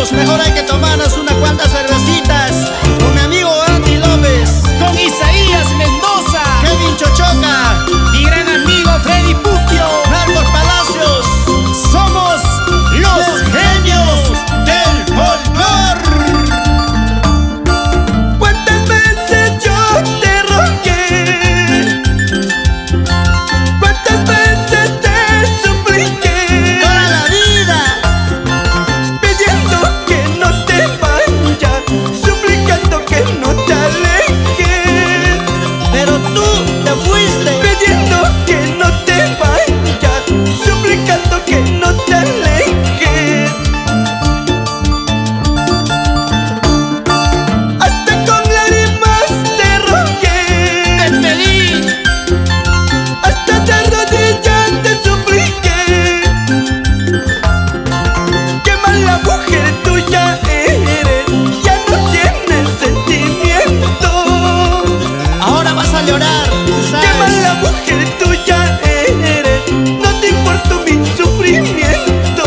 borrachos, mejor hay que tomarnos unas cuantas cervecitas con mi amigo Andy López, con Isaías Mendoza, Kevin Chochoca, mi gran amigo Freddy Puquio, Marcos Palacios. somos los genios del folclor. ¿Cuántas veces yo te rogué? ¿Cuántas veces te supliqué? Toda la vida, Pidiendo que no te vayas, suplicando que no te alejes, pero tú te fuiste. pidiendo que no te vayas, suplicando que no te alejes. Hasta con lágrimas te rogué, te pedí. hasta de rodillas te supliqué. Qué mala mujer tuya eres, ya no tienes sentimiento. Ahora vas a llorar, tú Qué sabes. mala mujer tuya eres, no te importa mi sufrimiento.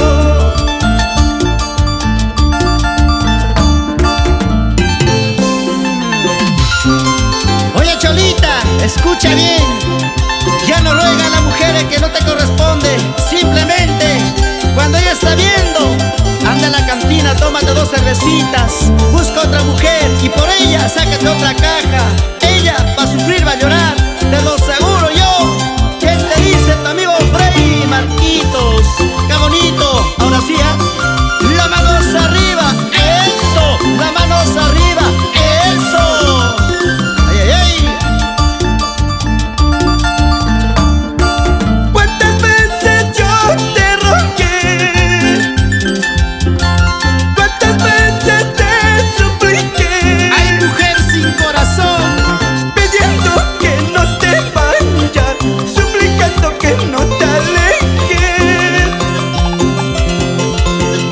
Oye Cholita, escucha bien. Ya no ruega a la mujer que no te corresponde. Simplemente, cuando ella está viendo, anda a la cantina, tómate 2 cervecitas, busca otra mujer y por ella sácate otra caja. Ella va a sufrir, va a llorar, te lo aseguro yo. ¿Qué te dice tu amigo Freddy Marquitos? ¡Qué bonito! Ahora sí, ¿eh? La manos arriba, eso. La manos arriba, eso. ¡Ay, ay, ay! ¿Cuántas veces yo te rogué? ¿Cuántas veces te supliqué? Hay mujer sin corazón, Pidiendo que no te vayas, suplicando que no te alejes,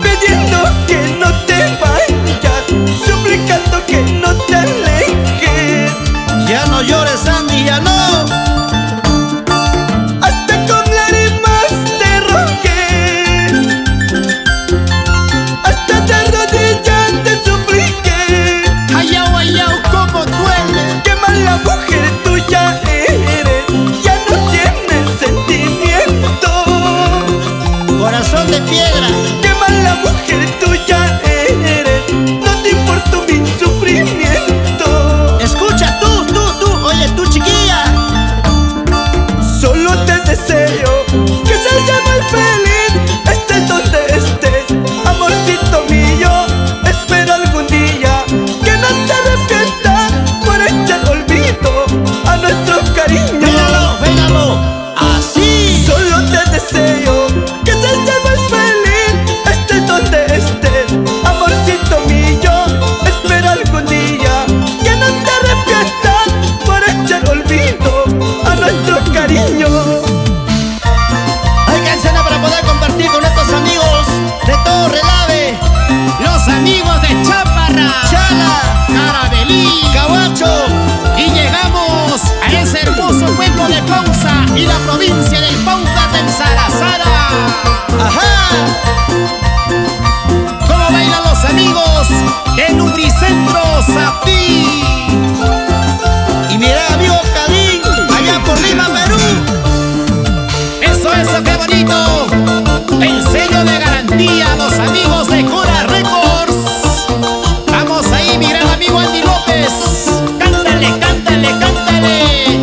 pidiendo que no te vayas, suplicando que no te alejes. Ya no llores, Andy, ya no. Hasta con lágrimas te rogué, hasta de rodillas te supliqué. ayau, como duele. Qué mala mujer tuya eres, ya no tienes sentimiento. Corazón de piedra. Qué mala mujer tuya eres, no te importa mi sufrimiento. Escucha tú, oye tú chiquilla. Solo te deseo que seas muy feliz, estés donde estés, amorcito mío. Espero algún día que no te arrepientas por echar olvido a nuestro cariño. Véngalo, véngalo. Así. Solo te deseo que seas muy feliz, estés donde estés, amorcito mío. Espero algún día que no te arrepientas por echar olvido a nuestro cariño. Hay canción para poder compartir con estos amigos de todo Relave, Los amigos de Chaparra, Chala, Carabelí, Cahuacho. y llegamos a ese hermoso pueblo de Pausa y la provincia del Pauta en Sarasara. Ajá. ¿Cómo bailan los amigos de Lubricentro Zapí? Y mira, amigo Cadín, allá por Lima, Perú. Eso, qué bonito. El sello de garantía, los amigos de Cora Records. Vamos ahí, mi gran amigo Andy López. Cántale, cántale, cántale.